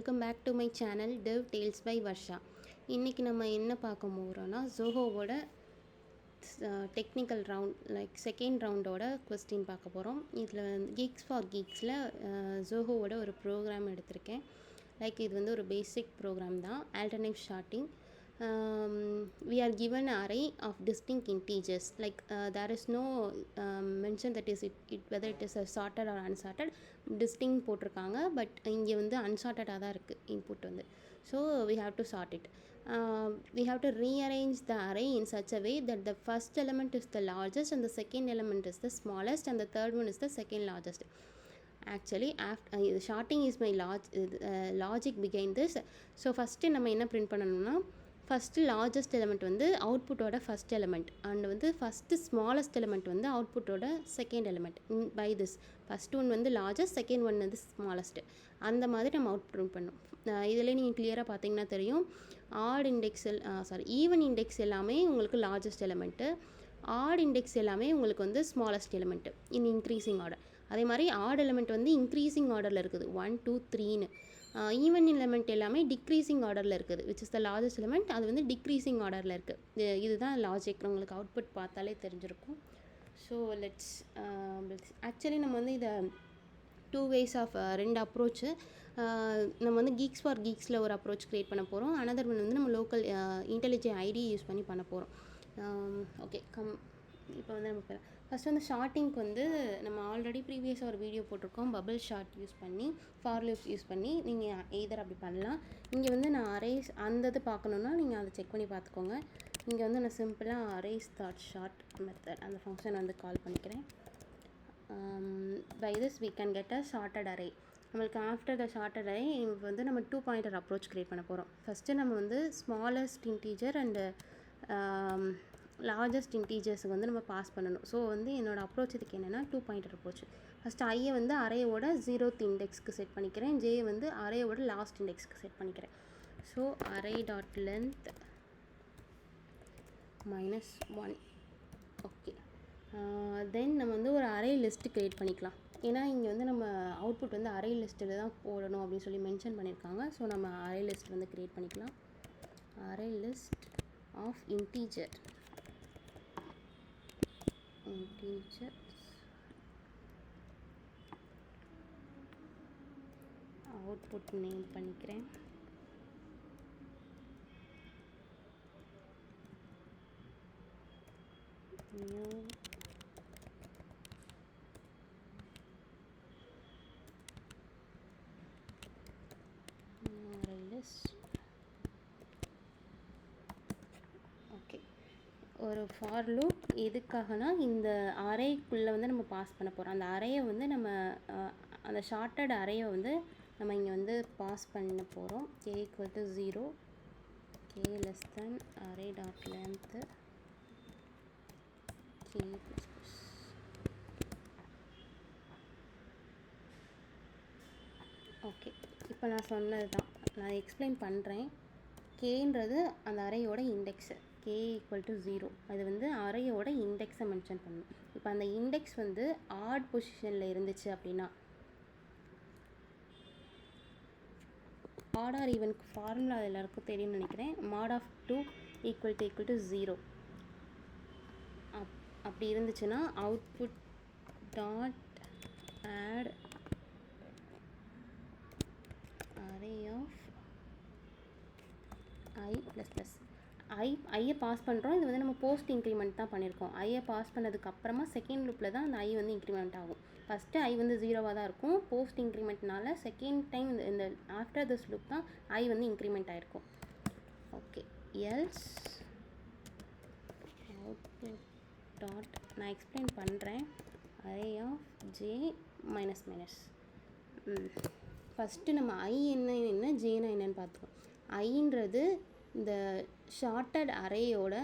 Welcome back to my channel Dev Tales by Varsha. இன்றைக்கி நம்ம என்ன பார்க்க போகிறோன்னா ஜோஹோவோட டெக்னிக்கல் ரவுண்ட் செகண்ட் ரவுண்டோட கொஸ்டின் பார்க்க போகிறோம். இதில் கீக்ஸ் ஃபார் கீக்ஸில் ஜோஹோவோட ஒரு ப்ரோக்ராம் எடுத்திருக்கேன். இது வந்து ஒரு பேசிக் ப்ரோக்ராம் தான். Alternative sorting. We are given an array of distinct integers. There is no mention that is whether it is a sorted or unsorted. Distinct போட்டிருக்காங்க, பட் இங்கே வந்து அன்சார்ட்டடாக தான் இருக்குது இன்புட் வந்து. So we have to sort it. We have to rearrange the array in such a way that the first element is the largest and the second element is the smallest and the third one is the second largest. Actually sorting is my logic behind this. So first நம்ம என்ன print பண்ணணும்னா, first largest element வந்து அவுட்புட்டோட first element and வந்து first smallest element வந்து அவுட்புட்டோட second element. By this first one வந்து largest, second one வந்து ஸ்மாலஸ்ட்டு. அந்த மாதிரி நம்ம அவுட்புட் பண்ணணும். இதில் நீங்கள் கிளியராக பார்த்தீங்கன்னா தெரியும், ஈவன் இண்டெக்ஸ் எல்லாமே உங்களுக்கு லார்ஜஸ்ட் எலிமெண்ட்டு, ஆட் இண்டெக்ஸ் எல்லாமே உங்களுக்கு வந்து ஸ்மாலஸ்ட் எலிமெண்ட்டு இன் இன்க்ரீஸிங் ஆர்டர். அதே மாதிரி ஆட் எலிமெண்ட் வந்து இன்க்ரீஸிங் ஆர்டரில் இருக்குது, 1 2 3ன்னு. ஈவன் எலிமெண்ட் எல்லாமே டிக்ரீஸிங் ஆர்டரில் இருக்குது, which is the largest element. அது வந்து டிக்ரீஸிங் ஆர்டரில் இருக்குது. இதுதான் லாஜிக். உங்களுக்கு அவுட்புட் பார்த்தாலே தெரிஞ்சிருக்கும். ஸோ லெட்ஸ் ஆக்சுவலி நம்ம வந்து இதை 2 ways ஆஃப் 2 அப்ரோச்சு. நம்ம வந்து கீக்ஸ் ஃபார் கீக்ஸில் ஒரு அப்ரோச் க்ரியேட் பண்ண போகிறோம். அனதர் ஒன் வந்து நம்ம லோக்கல் இன்டெலிஜென்ட் ஐடி யூஸ் பண்ணி பண்ண போகிறோம். ஓகே இப்போ வந்து நம்ம ஃபஸ்ட் வந்து ஷார்ட்டிங்க்கு வந்து நம்ம ஆல்ரெடி ப்ரீவியஸாக ஒரு வீடியோ போட்டிருக்கோம். பபிள் ஷார்ட் யூஸ் பண்ணி, ஃபார் லூப்ஸ் யூஸ் பண்ணி நீங்கள் எய்தர் அப்படி பண்ணலாம். இங்கே வந்து நான் அரேஸ் அந்த இது பார்க்கணுன்னா நீங்கள் அதை செக் பண்ணி பார்த்துக்கோங்க. இங்கே வந்து நான் சிம்பிளாக அரேஸ் தாட் ஷார்ட் மெத்தட் அந்த ஃபங்க்ஷன் வந்து கால் பண்ணிக்கிறேன். By this we can get a sorted array. நம்மளுக்கு ஆஃப்டர் த sorted array வந்து நம்ம 2 pointer அப்ரோச் க்ரியேட் பண்ண போகிறோம். ஃபஸ்ட்டு நம்ம வந்து ஸ்மாலஸ்ட் இன்டீஜர் அண்டு லார்ஜஸ்ட் இன்டீஜர்ஸுக்கு வந்து நம்ம பாஸ் பண்ணணும். ஸோ வந்து என்னோடய அப்ரோச் இதுக்கு என்னென்னா 2 pointer அப்ரோச். ஃபஸ்ட்டு ஐயை வந்து அரேயோட 0th இண்டெக்ஸ்க்கு செட் பண்ணிக்கிறேன். ஜே வந்து அரேயோட லாஸ்ட் இண்டெக்ஸ்க்கு செட் பண்ணிக்கிறேன். So array dot length -1. Okay, then நம்ம வந்து ஒரு அரே லிஸ்ட்டு க்ரியேட் பண்ணிக்கலாம். ஏன்னா இங்கே வந்து நம்ம அவுட்புட் வந்து அரே லிஸ்ட்டில் தான் போடணும் அப்படின்னு சொல்லி மென்ஷன் பண்ணியிருக்காங்க. ஸோ நம்ம அரே லிஸ்ட் வந்து க்ரியேட் பண்ணிக்கலாம். Array list of integers output name பண்ணிக்கிறேன். New list. ஓகே, ஒரு ஃபார் லூப் எதுக்காகனா இந்த அரேக்குள்ளே வந்து நம்ம பாஸ் பண்ண போகிறோம். அந்த அரேயை வந்து நம்ம அந்த ஷார்ட்டட் அரேயை வந்து நம்ம இங்கே வந்து பாஸ் பண்ண போகிறோம். k = 0, k less than array dot length k++. Okay, இப்போ நான் சொன்னது தான் நான் எக்ஸ்பிளைன் பண்ணுறேன். கேன்றது அந்த அரேயோட இண்டெக்ஸு, k = 0. அது வந்து அரேயோட இண்டெக்ஸை மென்ஷன் பண்ணணும். இப்போ அந்த இண்டெக்ஸ் வந்து ஆட் பொசிஷனில் இருந்துச்சு அப்படின்னா, ஆட் ஆர் ஈவனுக்கு ஃபார்முலா எல்லாருக்கும் தெரியும்னு நினைக்கிறேன். mod of 2 = 0. அப்படி இருந்துச்சுன்னா output dot add array of ஐயை பாஸ் பண்ணுறோம். இது வந்து நம்ம போஸ்ட் இன்க்ரிமெண்ட் தான் பண்ணியிருக்கோம். ஐயை பாஸ் பண்ணதுக்கப்புறமா செகண்ட் லூப்பில் தான் அந்த ஐ வந்து இன்க்ரிமெண்ட் ஆகும். ஃபஸ்ட்டு ஐ வந்து 0வாக தான் இருக்கும். போஸ்ட் இன்க்ரிமெண்ட்னால செகண்ட் டைம் இந்த ஆஃப்டர் திஸ் லூப் தான் ஐ வந்து இன்க்ரிமெண்ட் ஆகிருக்கும். ஓகே, எல்ஸ் அவுட்புட் டாட் நான் எக்ஸ்பிளைன் பண்ணுறேன். Array of J minus. First நம்ம ஐ என்ன ஜேனா என்னன்னு பார்த்துக்கோம். ஐன்றது இந்த ஷார்ட்டட் அரேயோட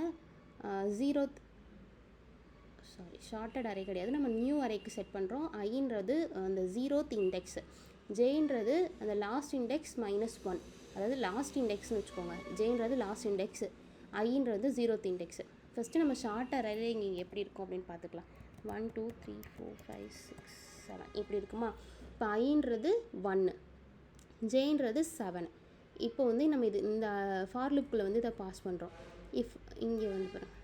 ஷார்ட்டட் அரே கிடையாது, நம்ம நியூ அரேக்கு செட் பண்ணுறோம். ஐன்றது அந்த 0th இண்டெக்ஸு, ஜேன்றது அந்த லாஸ்ட் இண்டெக்ஸ் -1, அதாவது லாஸ்ட் இண்டெக்ஸ்னு வச்சுக்கோங்க. ஜேன்றது லாஸ்ட் இண்டெக்ஸு, ஐன்றது 0th இண்டெக்ஸு. ஃபஸ்ட்டு நம்ம ஷார்ட்டட் அரே இங்கே எப்படி இருக்கும் அப்படின்னு பார்த்துக்கலாம். 1 2 3 4 5 6 7 இப்படி இருக்குமா. இப்போ ஐன்றது 1, ஜேன்றது 7. இப்போ வந்து நம்ம இது இந்த ஃபார் லூப்புக்குள்ளே வந்து இதை பாஸ் பண்ணுறோம். இஃப் இங்கே வந்து பாருங்க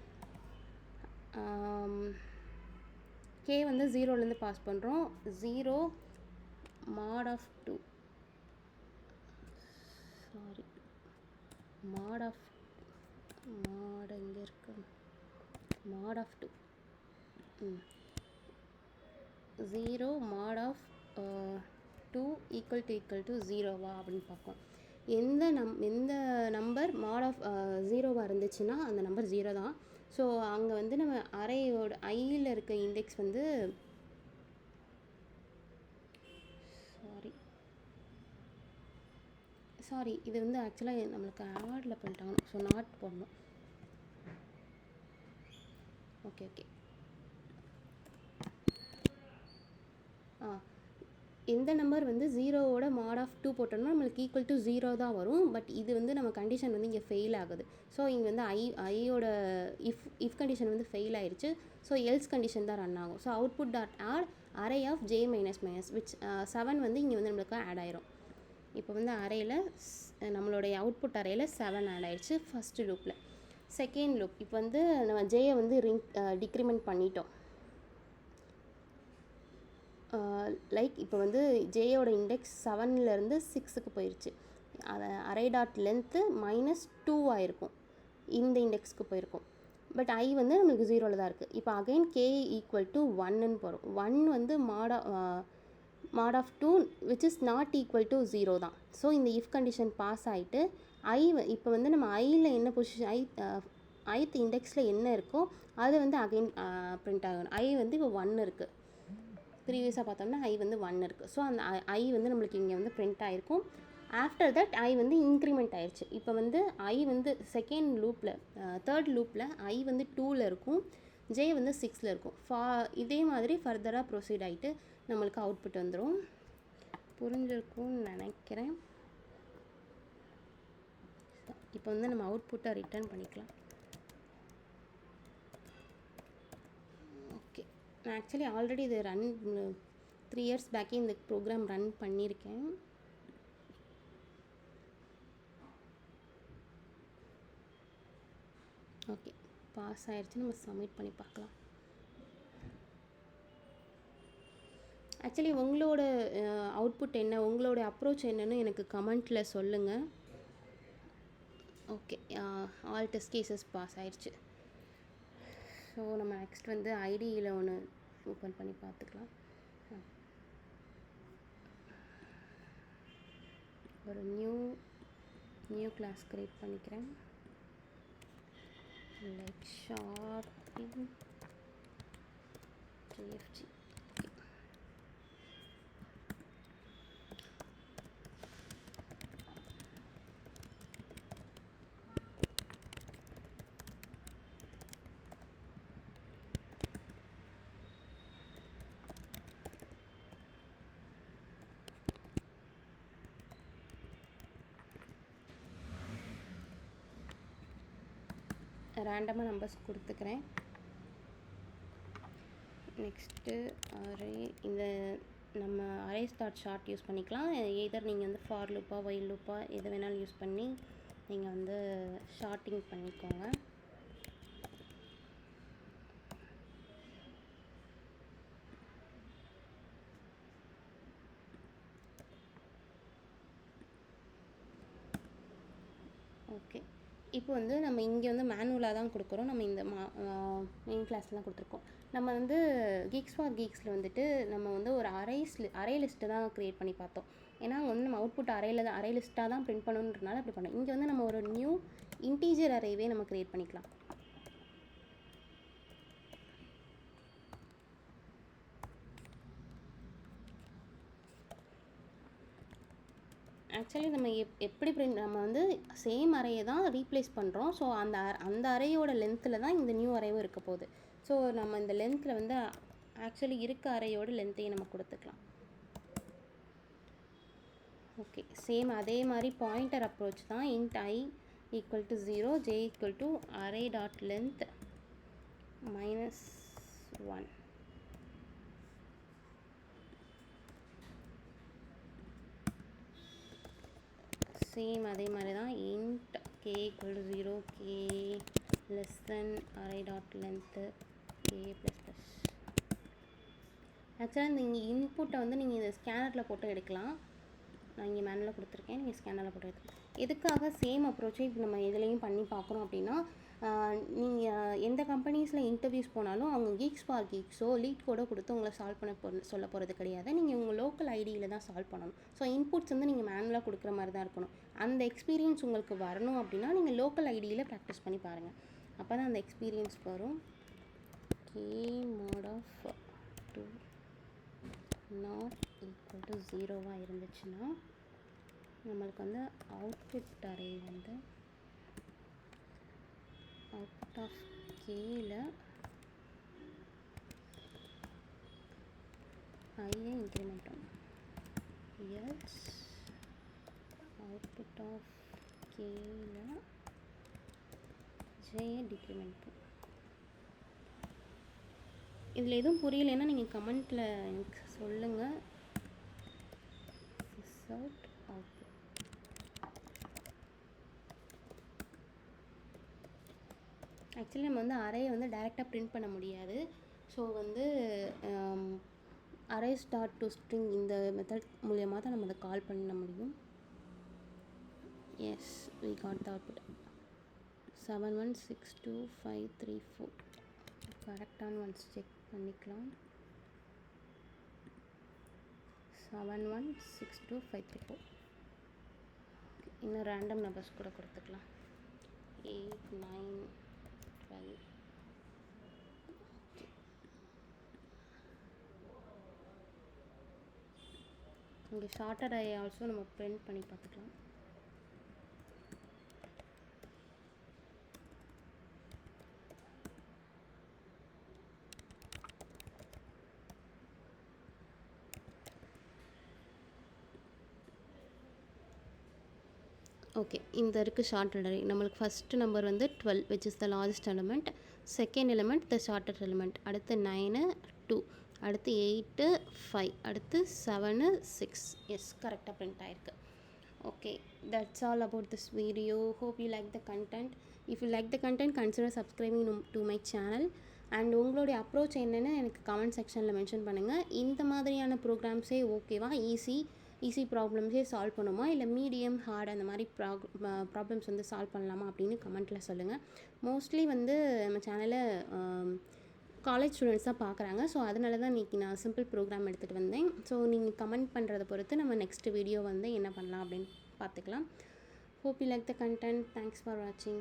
கே வந்து 0லேருந்து பாஸ் பண்ணுறோம். 0 mod of 2 sorry mod of mod எங்கே இருக்கு mod of 2 0 mod of 2 equal to 0வா அப்படின்னு பார்ப்போம். எந்த நம்பர் mod of 0வாக இருந்துச்சுன்னா அந்த நம்பர் 0 தான். ஸோ அங்கே வந்து நம்ம அரேயோட ஐயில் இருக்க இண்டெக்ஸ் வந்து சாரி இது வந்து ஆக்சுவலாக நம்மளுக்கு ஆடில் பண்ணிட்டாங்க. ஸோ நாட் போடணும். ஓகே எந்த நம்பர் வந்து 0வோட mod of 2 போட்டோம்னா நம்மளுக்கு ஈக்குவல் டு 0 தான் வரும். பட் இது வந்து நம்ம கண்டிஷன் வந்து இங்கே ஃபெயில் ஆகுது. ஸோ இங்கே வந்து ஐயோட இஃப் கண்டிஷன் வந்து ஃபெயில் ஆயிடுச்சு. ஸோ எல்ஸ் கண்டிஷன் தான் ரன் ஆகும். So output dot add array of J minus which 7 வந்து இங்கே வந்து நம்மளுக்கு ஆட் ஆயிரும். இப்போ வந்து அரேயில் நம்மளுடைய அவுட்புட் அரேயில் 7 ஆட் ஆயிடுச்சு ஃபஸ்ட்டு லூப்பில். செகண்ட் லூப் இப்போ வந்து நம்ம ஜேயை வந்து டிக்ரிமெண்ட் பண்ணிட்டோம். லைக் இப்போ வந்து ஜேயோட இண்டெக்ஸ் 7லேருந்து 6க்கு போயிடுச்சு. அரே டாட் லென்த்து -2 ஆயிருக்கும். இந்த இண்டெக்ஸ்க்கு போயிருக்கும். பட் ஐ வந்து நம்மளுக்கு 0ல் தான் இருக்குது. இப்போ அகைன் கே ஈக்குவல் டு 1ன்னு போகிறோம். 1 வந்து mod of 2 which is not equal to 0 தான். ஸோ இந்த இஃப் கண்டிஷன் பாஸ் ஆகிட்டு இப்போ வந்து நம்ம ஐயில் என்ன பொசிஷன் ஐத் இண்டெக்ஸில் என்ன இருக்கோ அது வந்து அகைன் பிரிண்ட் ஆகணும். ஐ வந்து இப்போ 1 இருக்குது. ப்ரீவியஸாக பார்த்தோம்னா ஐ வந்து 1 இருக்குது. ஸோ அந்த ஐ வந்து நம்மளுக்கு இங்கே வந்து பிரிண்ட் ஆகிருக்கும். ஆஃப்டர் தட் ஐ வந்து இன்க்ரிமெண்ட் ஆயிடுச்சு. இப்போ வந்து ஐ வந்து செகண்ட் லூப்பில் தேர்ட் லூப்பில் ஐ வந்து 2ல் இருக்கும், ஜே வந்து 6ல் இருக்கும். இதே மாதிரி ஃபர்தராக ப்ரொசீட் ஆகிட்டு நம்மளுக்கு அவுட்புட் வந்துடும். புரிஞ்சிருக்கும்னு நினைக்கிறேன். இப்போ வந்து நம்ம அவுட்புட்டை ரிட்டர்ன் பண்ணிக்கலாம். ஓகே, நான் ஆக்சுவலி ஆல்ரெடி இது 3 இயர்ஸ் பேக்கே இந்த ப்ரோக்ராம் ரன் பண்ணியிருக்கேன். ஓகே, பாஸ் ஆயிடுச்சு. நம்ம சப்மிட் பண்ணி பார்க்கலாம். ஆக்சுவலி உங்களோட அவுட்புட் என்ன, உங்களோட அப்ரோச் என்னன்னு எனக்கு கமெண்ட்டில் சொல்லுங்கள். Okay, all test cases pass ஆயிடுச்சு. ஸோ நம்ம நெக்ஸ்ட் வந்து ஐடியில் ஒன்று ஓப்பன் பண்ணி பார்த்துக்கலாம். ஒரு நியூ கிளாஸ் க்ரியேட் பண்ணிக்கிறேன். Like shopping JFG. ரேண்டமாக நம்பர்ஸ் கொடுத்துக்கிறேன். நெக்ஸ்ட்டு அரே இந்த நம்ம அரே ஸ்டார்ட் ஷார்ட் யூஸ் பண்ணிக்கலாம். எதர் நீங்கள் வந்து ஃபார் லூப்பா வைல் லூப்பா எது வேணாலும் யூஸ் பண்ணி நீங்கள் வந்து ஷார்ட்டிங் பண்ணிக்கோங்க. ஓகே, இப்போ வந்து நம்ம இங்கே வந்து மேனுவலாக தான் கொடுக்குறோம். நம்ம இந்த மெயின் கிளாஸ்லாம் கொடுத்துருக்கோம். நம்ம வந்து கீக்ஸ் ஃபார் கீக்ஸில் வந்துட்டு நம்ம வந்து ஒரு அரே லிஸ்ட்டை தான் க்ரியேட் பண்ணி பார்த்தோம். ஏன்னா அங்கே வந்து நம்ம அவுட்புட் அரே லிஸ்ட்டாக தான் பிரிண்ட் பண்ணணுன்றனால அப்படி பண்ணோம். இங்கே வந்து நம்ம ஒரு நியூ இன்டீஜர் அரேவே நம்ம க்ரியேட் பண்ணிக்கலாம். ஆக்சுவலி நம்ம எப்படி நம்ம வந்து சேம் அரேயை தான் ரீப்ளேஸ் பண்ணுறோம். ஸோ அந்த அரேயோட லென்த்தில் தான் இந்த நியூ அரேவும் இருக்க போகுது. ஸோ நம்ம இந்த லென்த்தில் வந்து ஆக்சுவலி இருக்க அரேயோட லென்த்தையும் நம்ம கொடுத்துக்கலாம். ஓகே, சேம் அதே மாதிரி பாயிண்டர் அப்ரோச் தான். Int I equal to 0, J equal to array dot length -1. Same அதே மாதிரி தான் int k equal to 0 k less than array dot length k plus plus. ஆக்சுவலாக நீங்கள் இன்புட்டை வந்து நீங்கள் இந்த ஸ்கேனரில் போட்டு எடுக்கலாம். நான் இங்கே மேனுவலாக கொடுத்துருக்கேன், நீங்கள் ஸ்கேனரில் போட்டு எடுத்துக்கலாம். எதுக்காக சேம் அப்ரோச்சை இப்போ நம்ம எதுலேயும் பண்ணி பார்க்குறோம் அப்படின்னா, நீங்கள் எந்த கம்பெனிஸில் இன்டர்வியூஸ் போனாலும் அவங்க கீக்ஸ் ஃபார் கீக்ஸோ லீட் கோடோ கொடுத்து உங்களை சால்வ் பண்ண சொல்ல போகிறது கிடையாது. நீங்கள் உங்கள் லோக்கல் ஐடியில் தான் சால்வ் பண்ணணும். ஸோ இன்புட்ஸ் வந்து நீங்கள் மேனுவலாக கொடுக்குற மாதிரி தான் இருக்கணும். அந்த எக்ஸ்பீரியன்ஸ் உங்களுக்கு வரணும் அப்படின்னா நீங்கள் லோக்கல் ஐடியில் ப்ராக்டிஸ் பண்ணி பாருங்கள். அப்போ தான் அந்த எக்ஸ்பீரியன்ஸ் வரும். k mod of 2 not equal to 0 இருந்துச்சுன்னா நம்மளுக்கு வந்து அவுட்புட் அரே வந்து அவுட்புட் ஆஃப் கேல ஐயை இன்க்ரிமெண்ட் ஆகும். எஸ் அவுட்புட் ஆஃப் கேல ஜேயை டிக்ரிமெண்ட் பண்ணும். இதில் எதுவும் புரியலைன்னா நீங்கள் கமெண்ட்டில் எனக்கு சொல்லுங்கள். ரிசல்ட் அவுட்புட் ஆக்சுவலி நம்ம வந்து அரேயை வந்து டைரெக்டாக பிரிண்ட் பண்ண முடியாது. ஸோ வந்து அரேஸ் டாட் டு ஸ்ட்ரிங் இந்த மெத்தட் மூலியமாக தான் நம்ம அதை கால் பண்ண முடியும். Yes we got the output 716253 கரெக்டான ஒன்ஸ் செக் பண்ணிக்கலாம். 716253. இன்னும் ரேண்டம் நம்பர்ஸ் கூட கொடுத்துக்கலாம். 8 9 12. இங்கே ஷார்ட்டட் ஐ ஆல்சோ நம்ம பிரிண்ட் பண்ணி பார்த்துக்கலாம். ஓகே, இந்த இருக்குது ஷார்ட்டட் அரே. நம்மளுக்கு ஃபஸ்ட்டு நம்பர் வந்து 12 which is the largest element, second element the shortest element, அடுத்து 9 2, அடுத்து 8 5, அடுத்து 7 6. எஸ் கரெக்டாக பிரிண்ட் ஆயிருக்கு. Okay, that's all about this video. Hope you like the content. If you like the content, consider subscribing to my channel. And உங்களுடைய approach என்னென்னு எனக்கு comment செக்ஷனில் mention பண்ணுங்கள். இந்த மாதிரியான ப்ரோக்ராம்ஸே ஓகேவா, ஈஸி ப்ராப்ளம்ஸே சால்வ் பண்ணுமா, இல்லை மீடியம் ஹார்ட் அந்த மாதிரி ப்ராப்ளம்ஸ் வந்து சால்வ் பண்ணலாமா அப்படின்னு கமெண்ட்டில் சொல்லுங்கள். மோஸ்ட்லி வந்து நம்ம சேனலில் காலேஜ் ஸ்டூடெண்ட்ஸ் தான் பார்க்குறாங்க. ஸோ அதனால தான் இன்றைக்கி நான் சிம்பிள் ப்ரோக்ராம் எடுத்துகிட்டு வந்தேன். ஸோ நீங்கள் கமெண்ட் பண்ணுறதை பொறுத்து நம்ம நெக்ஸ்ட் வீடியோ வந்து என்ன பண்ணலாம் அப்படின்னு பார்த்துக்கலாம். Hope you like the content. Thanks for watching.